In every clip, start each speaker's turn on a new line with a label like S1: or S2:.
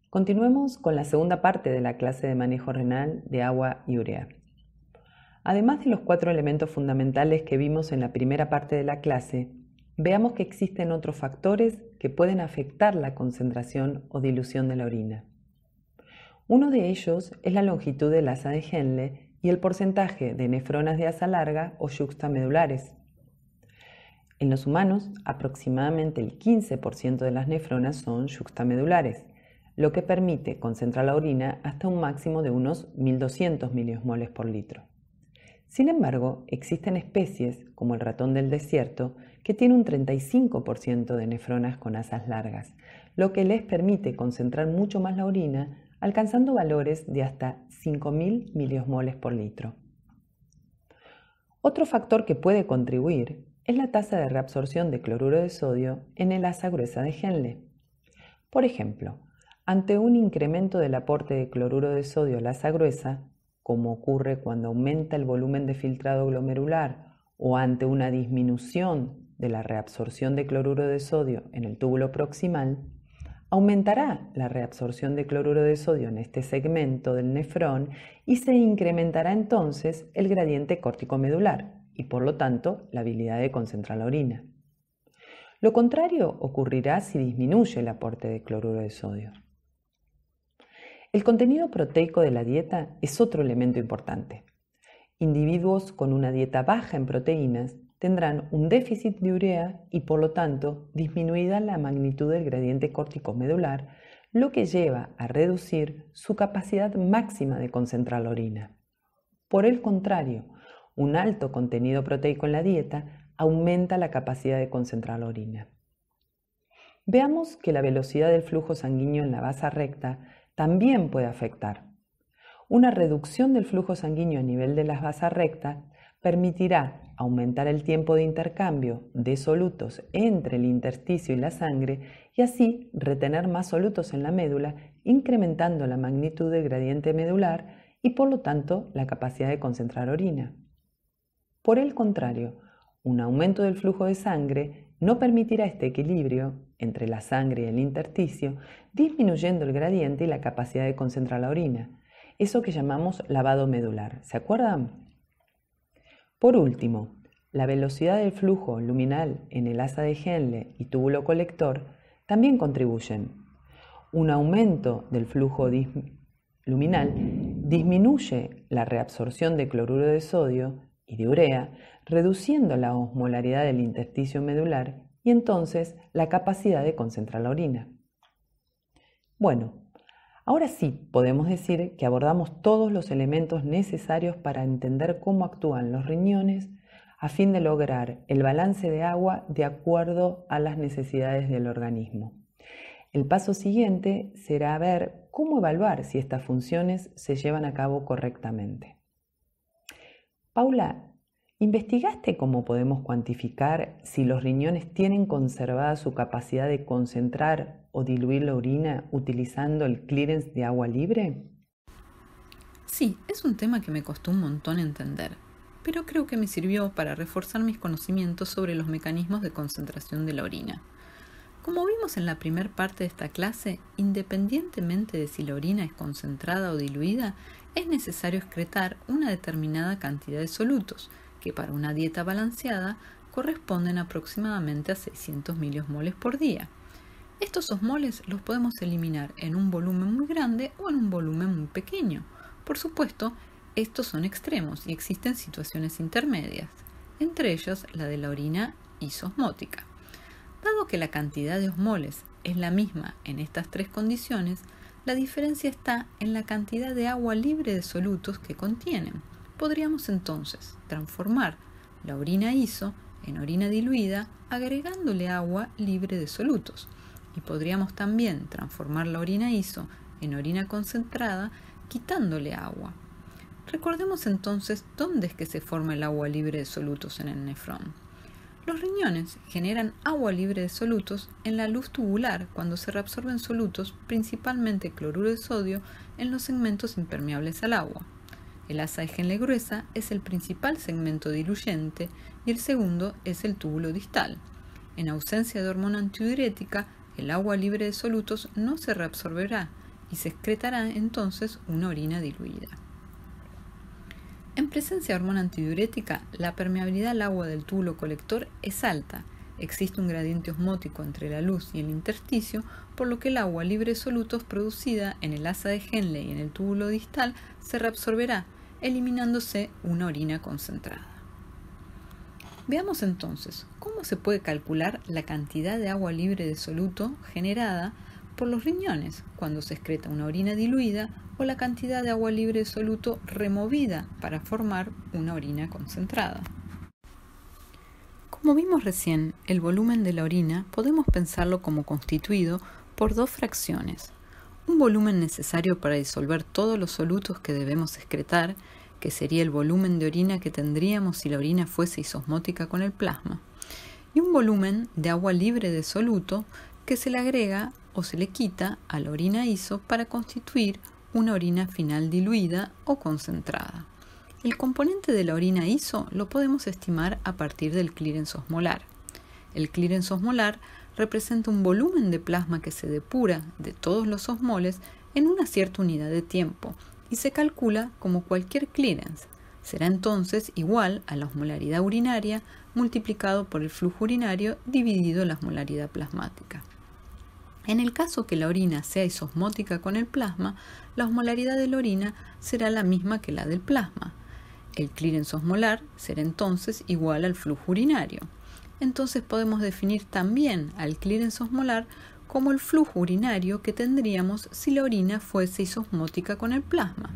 S1: Continuemos con la segunda parte de la clase de manejo renal de agua y urea. Además de los 4 elementos fundamentales que vimos en la primera parte de la clase, veamos que existen otros factores que pueden afectar la concentración o dilución de la orina. Uno de ellos es la longitud del asa de Henle y el porcentaje de nefronas de asa larga o yuxtamedulares. En los humanos, aproximadamente el 15% de las nefronas son yuxtamedulares, lo que permite concentrar la orina hasta un máximo de unos 1200 miliosmoles por litro. Sin embargo, existen especies, como el ratón del desierto, que tiene un 35% de nefronas con asas largas, lo que les permite concentrar mucho más la orina, alcanzando valores de hasta 5000 miliosmoles por litro. Otro factor que puede contribuir es la tasa de reabsorción de cloruro de sodio en el asa gruesa de Henle. Por ejemplo, ante un incremento del aporte de cloruro de sodio a la asa gruesa, como ocurre cuando aumenta el volumen de filtrado glomerular o ante una disminución de la reabsorción de cloruro de sodio en el túbulo proximal, aumentará la reabsorción de cloruro de sodio en este segmento del nefrón y se incrementará entonces el gradiente córtico-medular y por lo tanto la habilidad de concentrar la orina. Lo contrario ocurrirá si disminuye el aporte de cloruro de sodio. El contenido proteico de la dieta es otro elemento importante. Individuos con una dieta baja en proteínas tendrán un déficit de urea y por lo tanto disminuida la magnitud del gradiente córtico-medular, lo que lleva a reducir su capacidad máxima de concentrar la orina. Por el contrario, un alto contenido proteico en la dieta aumenta la capacidad de concentrar la orina. Veamos que la velocidad del flujo sanguíneo en la vasa recta también puede afectar. Una reducción del flujo sanguíneo a nivel de la vasa recta permitirá aumentar el tiempo de intercambio de solutos entre el intersticio y la sangre y así retener más solutos en la médula, incrementando la magnitud del gradiente medular y por lo tanto la capacidad de concentrar orina. Por el contrario, un aumento del flujo de sangre no permitirá este equilibrio entre la sangre y el intersticio, disminuyendo el gradiente y la capacidad de concentrar la orina, eso que llamamos lavado medular. ¿Se acuerdan? Por último, la velocidad del flujo luminal en el asa de Henle y túbulo colector también contribuyen. Un aumento del flujo luminal disminuye la reabsorción de cloruro de sodio y de urea, reduciendo la osmolaridad del intersticio medular y entonces la capacidad de concentrar la orina. Bueno, ahora sí podemos decir que abordamos todos los elementos necesarios para entender cómo actúan los riñones a fin de lograr el balance de agua de acuerdo a las necesidades del organismo. El paso siguiente será ver cómo evaluar si estas funciones se llevan a cabo correctamente. Paula, ¿investigaste cómo podemos cuantificar si los riñones tienen conservada su capacidad de concentrar o diluir la orina utilizando el clearance de agua libre?
S2: Sí, es un tema que me costó un montón entender, pero creo que me sirvió para reforzar mis conocimientos sobre los mecanismos de concentración de la orina. Como vimos en la primera parte de esta clase, independientemente de si la orina es concentrada o diluida, es necesario excretar una determinada cantidad de solutos, que para una dieta balanceada corresponden aproximadamente a 600 miliosmoles por día. Estos osmoles los podemos eliminar en un volumen muy grande o en un volumen muy pequeño. Por supuesto, estos son extremos y existen situaciones intermedias, entre ellas la de la orina isosmótica. Dado que la cantidad de osmoles es la misma en estas tres condiciones, la diferencia está en la cantidad de agua libre de solutos que contienen. Podríamos entonces transformar la orina iso en orina diluida agregándole agua libre de solutos y podríamos también transformar la orina iso en orina concentrada quitándole agua. Recordemos entonces dónde es que se forma el agua libre de solutos en el nefrón. Los riñones generan agua libre de solutos en la luz tubular cuando se reabsorben solutos, principalmente cloruro de sodio, en los segmentos impermeables al agua. El asa de Henle gruesa es el principal segmento diluyente y el segundo es el túbulo distal. En ausencia de hormona antidiurética, el agua libre de solutos no se reabsorberá y se excretará entonces una orina diluida. En presencia de hormona antidiurética, la permeabilidad al agua del túbulo colector es alta. Existe un gradiente osmótico entre la luz y el intersticio, por lo que el agua libre de solutos producida en el asa de Henle y en el túbulo distal se reabsorberá, eliminándose una orina concentrada. Veamos entonces cómo se puede calcular la cantidad de agua libre de soluto generada por los riñones cuando se excreta una orina diluida o la cantidad de agua libre de soluto removida para formar una orina concentrada. Como vimos recién, el volumen de la orina podemos pensarlo como constituido por dos fracciones. Un volumen necesario para disolver todos los solutos que debemos excretar, que sería el volumen de orina que tendríamos si la orina fuese isosmótica con el plasma, y un volumen de agua libre de soluto que se le agrega o se le quita a la orina iso para constituir una orina final diluida o concentrada. El componente de la orina iso lo podemos estimar a partir del clearance osmolar. El clearance osmolar representa un volumen de plasma que se depura de todos los osmoles en una cierta unidad de tiempo y se calcula como cualquier clearance. Será entonces igual a la osmolaridad urinaria multiplicado por el flujo urinario dividido la osmolaridad plasmática. En el caso que la orina sea isosmótica con el plasma, la osmolaridad de la orina será la misma que la del plasma. El clearance osmolar será entonces igual al flujo urinario. Entonces podemos definir también al clearance osmolar como el flujo urinario que tendríamos si la orina fuese isosmótica con el plasma.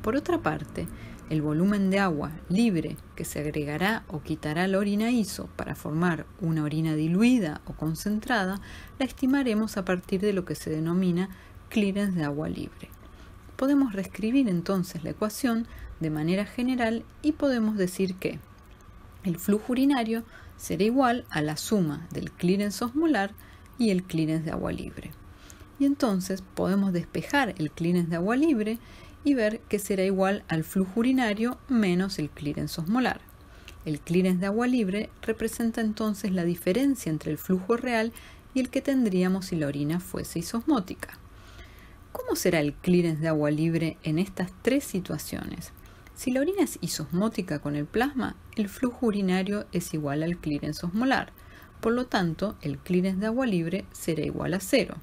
S2: Por otra parte, el volumen de agua libre que se agregará o quitará a la orina iso para formar una orina diluida o concentrada, la estimaremos a partir de lo que se denomina clearance de agua libre. Podemos reescribir entonces la ecuación de manera general y podemos decir que el flujo urinario será igual a la suma del clearance osmolar y el clearance de agua libre. Y entonces podemos despejar el clearance de agua libre y ver que será igual al flujo urinario menos el clearance osmolar. El clearance de agua libre representa entonces la diferencia entre el flujo real y el que tendríamos si la orina fuese isosmótica. ¿Cómo será el clearance de agua libre en estas tres situaciones? Si la orina es isosmótica con el plasma, el flujo urinario es igual al clearance osmolar. Por lo tanto, el clearance de agua libre será igual a 0.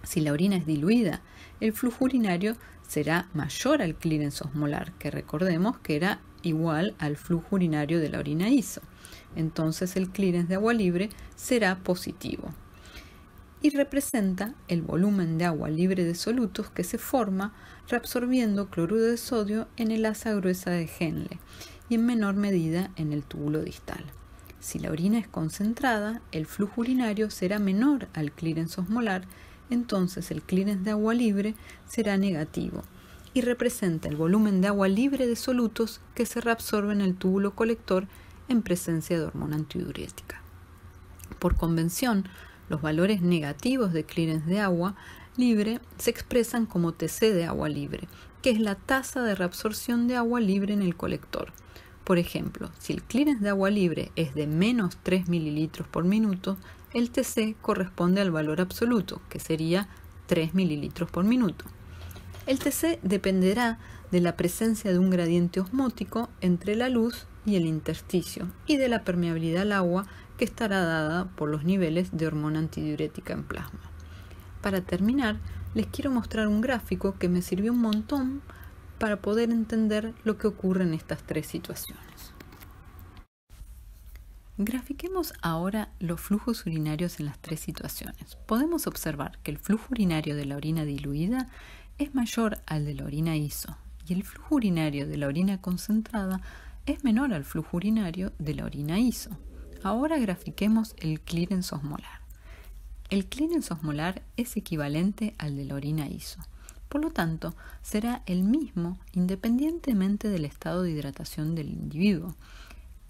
S2: Si la orina es diluida, el flujo urinario será mayor al clearance osmolar, que recordemos que era igual al flujo urinario de la orina iso. Entonces el clearance de agua libre será positivo y representa el volumen de agua libre de solutos que se forma reabsorbiendo cloruro de sodio en el asa gruesa de Henle y en menor medida en el túbulo distal. Si la orina es concentrada, el flujo urinario será menor al clearance osmolar, entonces el clearance de agua libre será negativo y representa el volumen de agua libre de solutos que se reabsorbe en el túbulo colector en presencia de hormona antidiurética. Por convención, los valores negativos de clearance de agua libre se expresan como TC de agua libre, que es la tasa de reabsorción de agua libre en el colector. Por ejemplo, si el clearance de agua libre es de menos 3 mililitros por minuto, el TC corresponde al valor absoluto, que sería 3 mililitros por minuto. El TC dependerá de la presencia de un gradiente osmótico entre la luz y el intersticio y de la permeabilidad al agua que estará dada por los niveles de hormona antidiurética en plasma. Para terminar, les quiero mostrar un gráfico que me sirvió un montón para poder entender lo que ocurre en estas tres situaciones. Grafiquemos ahora los flujos urinarios en las tres situaciones. Podemos observar que el flujo urinario de la orina diluida es mayor al de la orina iso y el flujo urinario de la orina concentrada es menor al flujo urinario de la orina iso. Ahora grafiquemos el clearance osmolar. El clearance osmolar es equivalente al de la orina iso. Por lo tanto, será el mismo independientemente del estado de hidratación del individuo.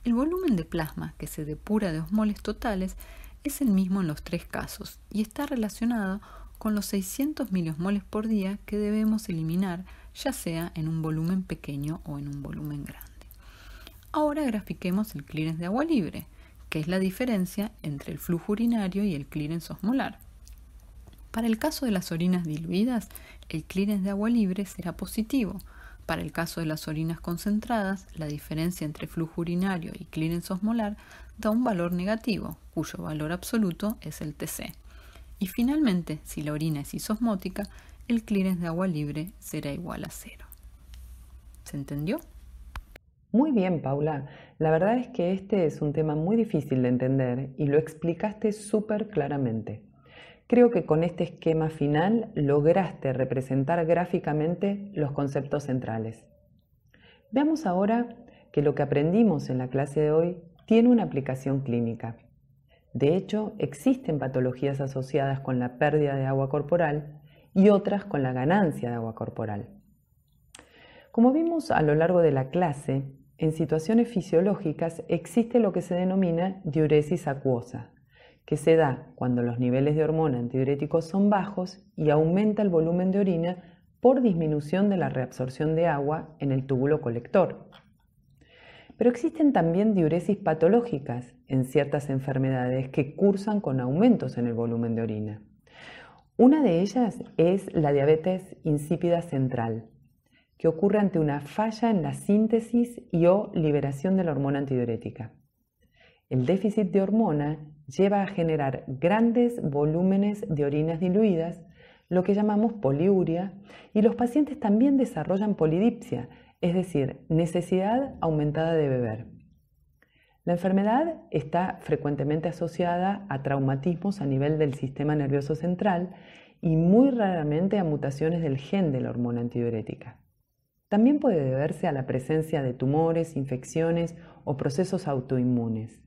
S2: El volumen de plasma que se depura de osmoles totales es el mismo en los tres casos y está relacionado con los 600 miliosmoles por día que debemos eliminar, ya sea en un volumen pequeño o en un volumen grande. Ahora grafiquemos el clearance de agua libre, que es la diferencia entre el flujo urinario y el clearance osmolar. Para el caso de las orinas diluidas, el clearance de agua libre será positivo. Para el caso de las orinas concentradas, la diferencia entre flujo urinario y clearance osmolar da un valor negativo, cuyo valor absoluto es el TC. Y finalmente, si la orina es isosmótica, el clearance de agua libre será igual a 0. ¿Se entendió?
S1: Muy bien, Paula. La verdad es que este es un tema muy difícil de entender y lo explicaste súper claramente. Creo que con este esquema final lograste representar gráficamente los conceptos centrales. Veamos ahora que lo que aprendimos en la clase de hoy tiene una aplicación clínica. De hecho, existen patologías asociadas con la pérdida de agua corporal y otras con la ganancia de agua corporal. Como vimos a lo largo de la clase, en situaciones fisiológicas existe lo que se denomina diuresis acuosa, que se da cuando los niveles de hormona antidiuréticos son bajos y aumenta el volumen de orina por disminución de la reabsorción de agua en el túbulo colector. Pero existen también diuresis patológicas en ciertas enfermedades que cursan con aumentos en el volumen de orina. Una de ellas es la diabetes insípida central, que ocurre ante una falla en la síntesis o liberación de la hormona antidiurética. El déficit de hormona lleva a generar grandes volúmenes de orinas diluidas, lo que llamamos poliuria, y los pacientes también desarrollan polidipsia, es decir, necesidad aumentada de beber. La enfermedad está frecuentemente asociada a traumatismos a nivel del sistema nervioso central y muy raramente a mutaciones del gen de la hormona antidiurética. También puede deberse a la presencia de tumores, infecciones o procesos autoinmunes.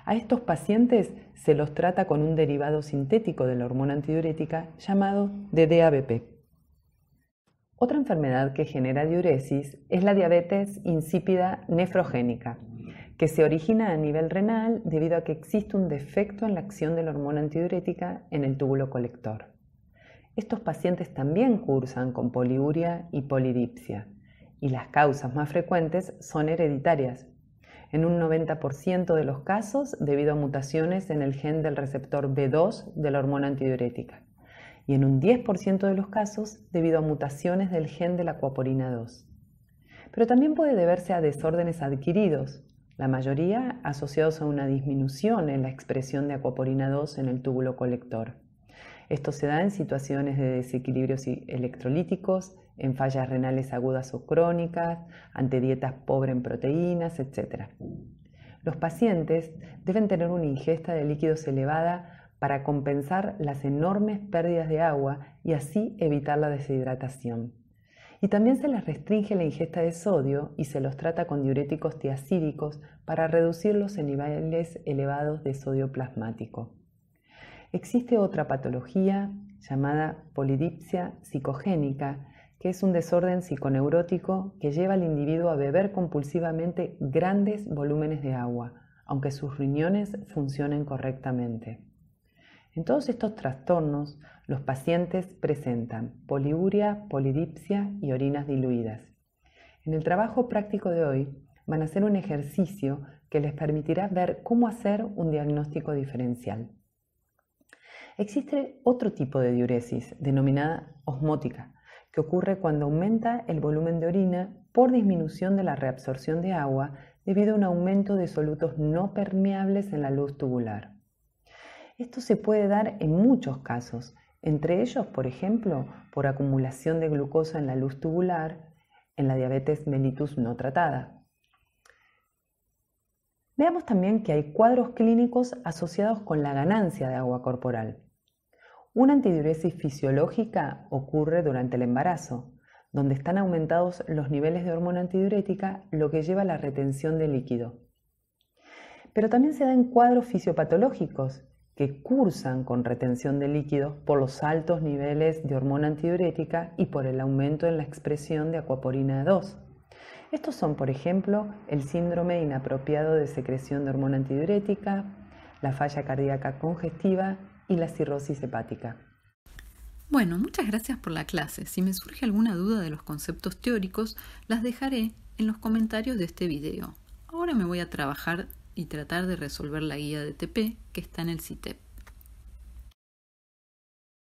S1: A estos pacientes se los trata con un derivado sintético de la hormona antidiurética llamado DDABP. Otra enfermedad que genera diuresis es la diabetes insípida nefrogénica, que se origina a nivel renal debido a que existe un defecto en la acción de la hormona antidiurética en el túbulo colector. Estos pacientes también cursan con poliuria y polidipsia, y las causas más frecuentes son hereditarias, en un 90% de los casos debido a mutaciones en el gen del receptor B2 de la hormona antidiurética, y en un 10% de los casos debido a mutaciones del gen de la aquaporina 2. Pero también puede deberse a desórdenes adquiridos, la mayoría asociados a una disminución en la expresión de aquaporina 2 en el túbulo colector. Esto se da en situaciones de desequilibrios electrolíticos, en fallas renales agudas o crónicas, ante dietas pobres en proteínas, etc. Los pacientes deben tener una ingesta de líquidos elevada para compensar las enormes pérdidas de agua y así evitar la deshidratación. Y también se les restringe la ingesta de sodio y se los trata con diuréticos tiacídicos para reducirlos en niveles elevados de sodio plasmático. Existe otra patología llamada polidipsia psicogénica, que es un desorden psiconeurótico que lleva al individuo a beber compulsivamente grandes volúmenes de agua, aunque sus riñones funcionen correctamente. En todos estos trastornos, los pacientes presentan poliuria, polidipsia y orinas diluidas. En el trabajo práctico de hoy van a hacer un ejercicio que les permitirá ver cómo hacer un diagnóstico diferencial. Existe otro tipo de diuresis, denominada osmótica, que ocurre cuando aumenta el volumen de orina por disminución de la reabsorción de agua debido a un aumento de solutos no permeables en la luz tubular. Esto se puede dar en muchos casos, entre ellos, por ejemplo, por acumulación de glucosa en la luz tubular en la diabetes mellitus no tratada. Veamos también que hay cuadros clínicos asociados con la ganancia de agua corporal. Una antidiuresis fisiológica ocurre durante el embarazo, donde están aumentados los niveles de hormona antidiurética, lo que lleva a la retención de líquido. Pero también se dan cuadros fisiopatológicos que cursan con retención de líquidos por los altos niveles de hormona antidiurética y por el aumento en la expresión de aquaporina 2. Estos son, por ejemplo, el síndrome inapropiado de secreción de hormona antidiurética, la falla cardíaca congestiva y la cirrosis hepática.
S2: Bueno, muchas gracias por la clase. Si me surge alguna duda de los conceptos teóricos, las dejaré en los comentarios de este video. Ahora me voy a trabajar y tratar de resolver la guía de TP que está en el CITEP.